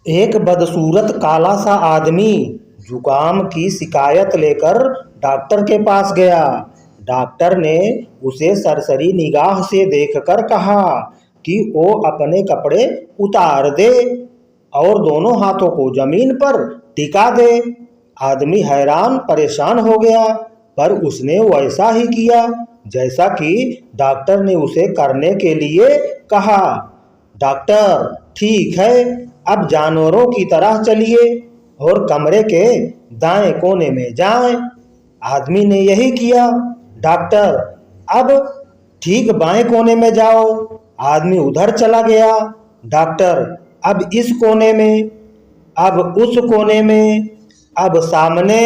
एक बदसूरत काला सा आदमी जुकाम की शिकायत लेकर डॉक्टर के पास गया। डॉक्टर ने उसे सरसरी निगाह से देखकर कहा कि वो अपने कपड़े उतार दे और दोनों हाथों को जमीन पर टिका दे। आदमी हैरान परेशान हो गया, पर उसने वैसा ही किया जैसा कि डॉक्टर ने उसे करने के लिए कहा। डॉक्टर, ठीक है, अब जानवरों की तरह चलिए और कमरे के दाएं कोने में जाएं। आदमी ने यही किया। डॉक्टर, अब ठीक बाएं कोने में जाओ। आदमी उधर चला गया। डॉक्टर, अब इस कोने में, अब उस कोने में, अब सामने,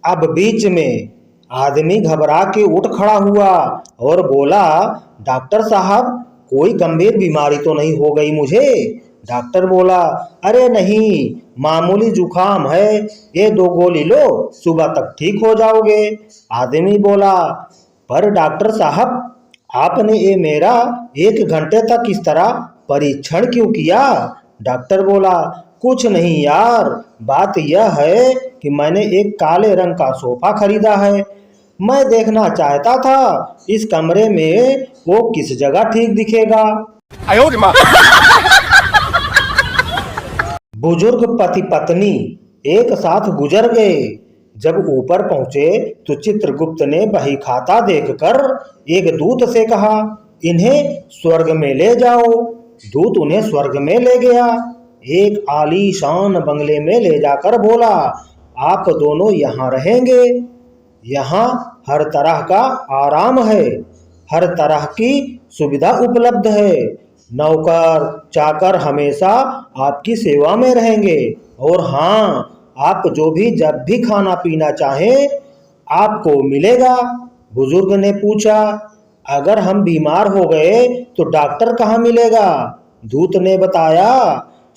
अब बीच में। आदमी घबरा के उठ खड़ा हुआ और बोला, डॉक्टर साहब, कोई गंभीर बीमारी तो नहीं हो गई मुझे? डॉक्टर बोला, अरे नहीं, मामूली जुकाम है, ये 2 गोली लो, सुबह तक ठीक हो जाओगे। आदमी बोला, पर डॉक्टर साहब, आपने ये मेरा 1 घंटे तक इस तरह परीक्षण क्यों किया? डॉक्टर बोला, कुछ नहीं यार, बात यह है कि मैंने एक काले रंग का सोफा खरीदा है। मैं देखना चाहता था इस कमरे में वो किस जगह ठीक दिखेगा। बुजुर्ग पति पत्नी एक साथ गुजर गए। जब ऊपर पहुंचे तो चित्रगुप्त ने बही खाता देखकर एक दूत से कहा, इन्हें स्वर्ग में ले जाओ। दूत उन्हें स्वर्ग में ले गया। एक आलीशान बंगले में ले जाकर बोला, आप दोनों यहाँ रहेंगे। यहाँ हर तरह का आराम है, हर तरह की सुविधा उपलब्ध है। नौकर चाकर हमेशा आपकी सेवा में रहेंगे, और हाँ, आप जो भी जब भी खाना पीना चाहें आपको मिलेगा। बुजुर्ग ने पूछा, अगर हम बीमार हो गए तो डॉक्टर कहाँ मिलेगा? दूत ने बताया,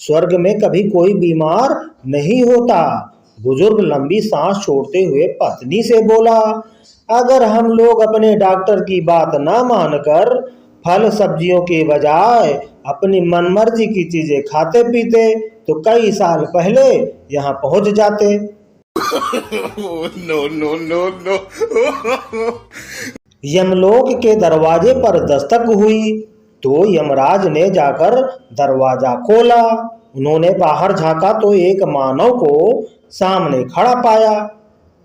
स्वर्ग में कभी कोई बीमार नहीं होता। बुजुर्ग लंबी सांस छोड़ते हुए पत्नी से बोला, अगर हम लोग अपने डॉक्टर की बात ना मानकर फल सब्जियों के बजाय अपनी मनमर्जी की चीजें खाते पीते तो कई साल पहले यहाँ पहुंच जाते। No no no no. यमलोक के दरवाजे पर दस्तक हुई तो यमराज ने जाकर दरवाजा खोला। उन्होंने बाहर झांका तो एक मानव को सामने खड़ा पाया।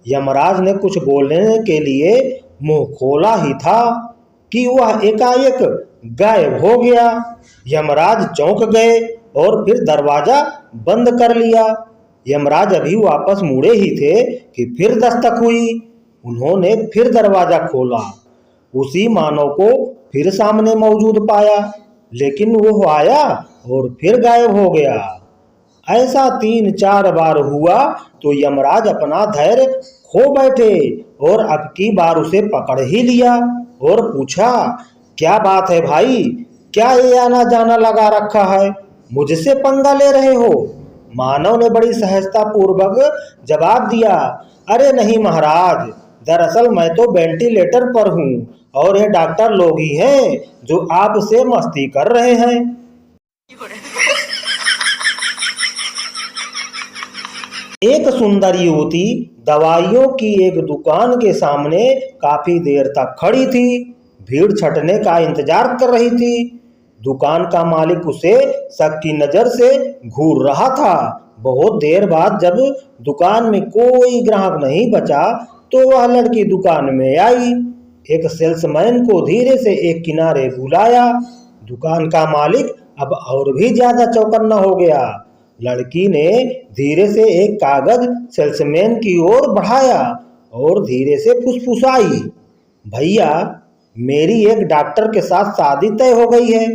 यमराज ने कुछ बोलने के लिए मुंह खोला ही था कि वह एकाएक गायब हो गया। यमराज चौंक गए और फिर दरवाजा बंद कर लिया। यमराज अभी वापस मुड़े ही थे कि फिर दस्तक हुई। उन्होंने फिर दरवाजा खोला। उसी मानव को फिर सामने मौजूद पाया, लेकिन वो आया और फिर गायब हो गया। ऐसा 3-4 बार हुआ तो यमराज अपना धैर्य खो बैठे और अब की बार उसे पकड़ ही लिया और पूछा, क्या बात है भाई, क्या ये आना जाना लगा रखा है, मुझसे पंगा ले रहे हो? मानव ने बड़ी सहजता पूर्वक जवाब दिया, अरे नहीं महाराज, दरअसल मैं तो वेंटिलेटर पर हूँ और ये डॉक्टर लोग ही हैं जो आपसे मस्ती कर रहे हैं। एक सुंदर युवती दवाइयों की एक दुकान के सामने काफी देर तक खड़ी थी। भीड़ छटने का इंतजार कर रही थी। दुकान का मालिक उसे शक की नजर से घूर रहा था। बहुत देर बाद जब दुकान में कोई ग्राहक नहीं बचा तो वह लड़की दुकान में आई। एक सेल्समैन को धीरे से एक किनारे बुलाया। दुकान का मालिक अब और भी ज्यादा चौकन्ना हो गया। लड़की ने धीरे से एक कागज सेल्समैन की ओर बढ़ाया और धीरे से फुसफुसाई, भैया, मेरी एक डॉक्टर के साथ शादी तय हो गई है।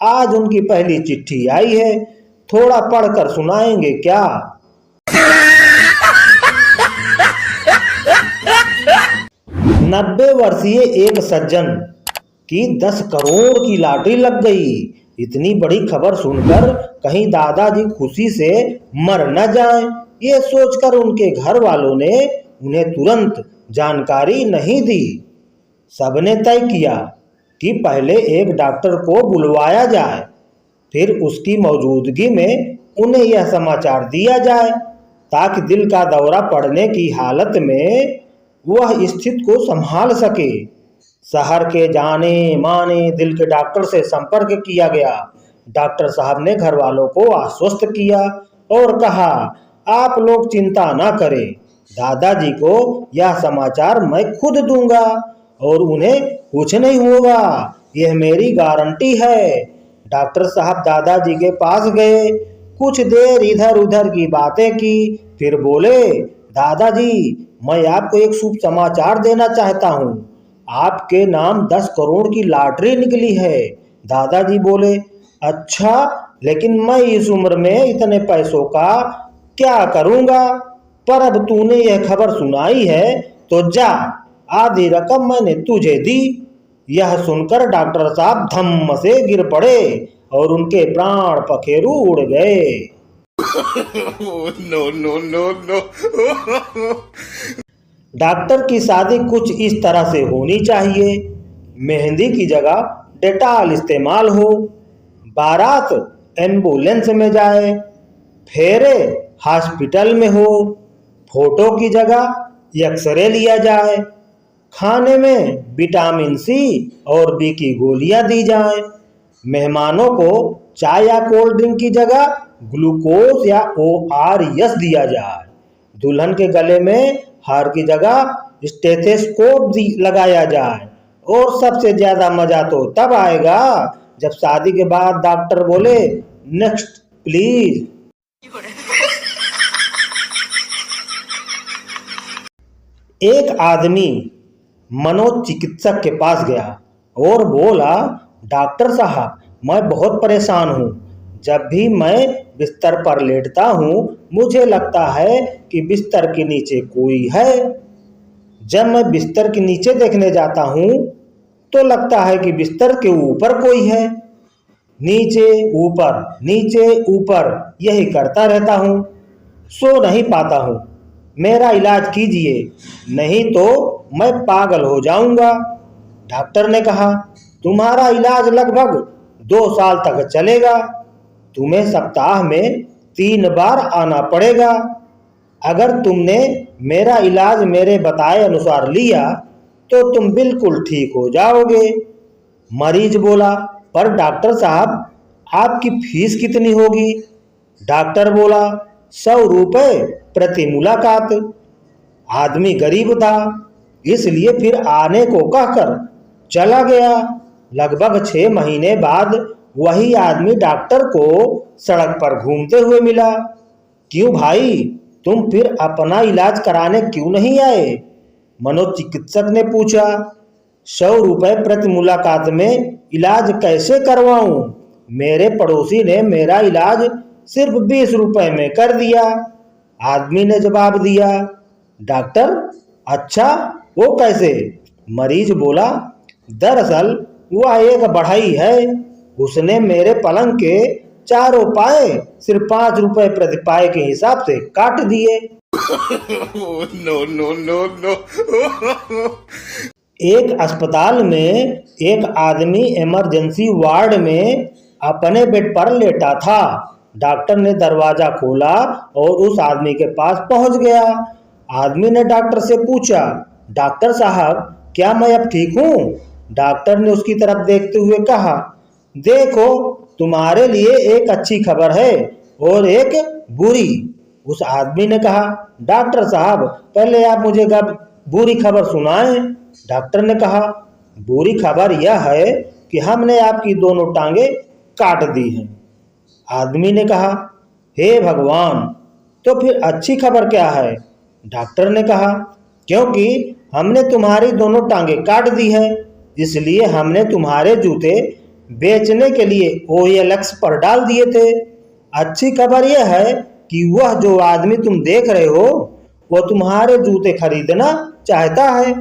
आज उनकी पहली चिट्ठी आई है, थोड़ा पढ़कर सुनाएंगे क्या? 90 वर्षीय एक सज्जन की 10 करोड़ की लॉटरी लग गई। इतनी बड़ी खबर सुनकर कहीं दादाजी खुशी से मर न जाएं, ये सोचकर उनके घर वालों ने उन्हें तुरंत जानकारी नहीं दी। सबने तय किया कि पहले एक डॉक्टर को बुलवाया जाए, फिर उसकी मौजूदगी में उन्हें यह समाचार दिया जाए ताकि दिल का दौरा पड़ने की हालत में वह स्थिति को संभाल सके। शहर के जाने माने दिल के डॉक्टर से संपर्क किया गया। डॉक्टर साहब ने घर वालों को आश्वस्त किया और कहा, आप लोग चिंता ना करें, दादाजी को यह समाचार मैं खुद दूंगा और उन्हें कुछ नहीं होगा, यह मेरी गारंटी है। डॉक्टर साहब दादाजी के पास गए, कुछ देर इधर उधर की बातें की, फिर बोले, दादाजी मैं आपको एक शुभ समाचार देना चाहता हूँ, आपके नाम 10 करोड़ की लॉटरी निकली है। दादाजी बोले, अच्छा, लेकिन मैं इस उम्र में इतने पैसों का क्या करूँगा, पर अब तूने यह खबर सुनाई है तो जा, आधी रकम मैंने तुझे दी। यह सुनकर डॉक्टर साहब धम्म से गिर पड़े और उनके प्राण पखेरु उड़ गए। No, no, no, no. Doctor की शादी कुछ इस तरह से होनी चाहिए, मेहंदी की जगह डेटॉल इस्तेमाल हो, बारात एम्बुलेंस में जाए, फेरे हॉस्पिटल में हो, फोटो की जगह एक्सरे लिया जाए, खाने में विटामिन सी और बी की गोलियां दी जाएं, मेहमानों को चाय या कोल्ड ड्रिंक की जगह ग्लूकोज या ORS दिया जाए, दुल्हन के गले में हार की जगह स्टेथोस्कोप लगाया जाए, और सबसे ज्यादा मजा तो तब आएगा जब शादी के बाद डॉक्टर बोले, नेक्स्ट प्लीज। एक आदमी मनोचिकित्सक के पास गया और बोला, डॉक्टर साहब मैं बहुत परेशान हूँ, जब भी मैं बिस्तर पर लेटता हूँ मुझे लगता है कि बिस्तर के नीचे कोई है, जब मैं बिस्तर के नीचे देखने जाता हूँ तो लगता है कि बिस्तर के ऊपर कोई है, नीचे ऊपर यही करता रहता हूँ, सो नहीं पाता हूँ, मेरा इलाज कीजिए नहीं तो मैं पागल हो जाऊंगा। डॉक्टर ने कहा, तुम्हारा इलाज लगभग 2 साल तक चलेगा, तुम्हें सप्ताह में 3 बार आना पड़ेगा। अगर तुमने मेरा इलाज मेरे बताए अनुसार लिया तो तुम बिल्कुल ठीक हो जाओगे। मरीज बोला, पर डॉक्टर साहब आपकी फीस कितनी होगी? डॉक्टर बोला, 100 रुपए प्रति मुलाकात। आदमी गरीब था, इसलिए फिर आने को कहकर चला गया। लगभग 6 महीने बाद वही आदमी डॉक्टर को सड़क पर घूमते हुए मिला। क्यों भाई, तुम फिर अपना इलाज कराने क्यों नहीं आए? मनोचिकित्सक ने पूछा। 100 रुपए प्रति मुलाकात में इलाज कैसे करवाऊं? मेरे पड़ोसी ने मेरा इलाज सिर्फ 20 रुपए में कर दिया, आदमी ने जवाब दिया। डॉक्टर, अच्छा वो कैसे? मरीज बोला, दरअसल वह एक बढ़ई है, उसने मेरे पलंग के चारों पाए सिर्फ 5 रुपए प्रति पाए के हिसाब से काट दिए। No, no, no, no. एक अस्पताल में एक आदमी इमरजेंसी वार्ड में अपने बेड पर लेटा था। डॉक्टर ने दरवाजा खोला और उस आदमी के पास पहुंच गया। आदमी ने डॉक्टर से पूछा, डॉक्टर साहब क्या मैं अब ठीक हूँ? डॉक्टर ने उसकी तरफ देखते हुए कहा, देखो तुम्हारे लिए एक अच्छी खबर है और एक बुरी। उस आदमी ने कहा, डॉक्टर साहब पहले आप मुझे बुरी खबर सुनाएं। डॉक्टर ने कहा, बुरी खबर यह है कि हमने आपकी दोनों टांगे काट दी हैं। आदमी ने कहा, हे भगवान, तो फिर अच्छी खबर क्या है? डॉक्टर ने कहा, क्योंकि हमने तुम्हारी दोनों टांगे काट दी है, इसलिए हमने तुम्हारे जूते बेचने के लिए OLX पर डाल दिए थे। अच्छी खबर यह है कि वह जो आदमी तुम देख रहे हो वो तुम्हारे जूते खरीदना चाहता है।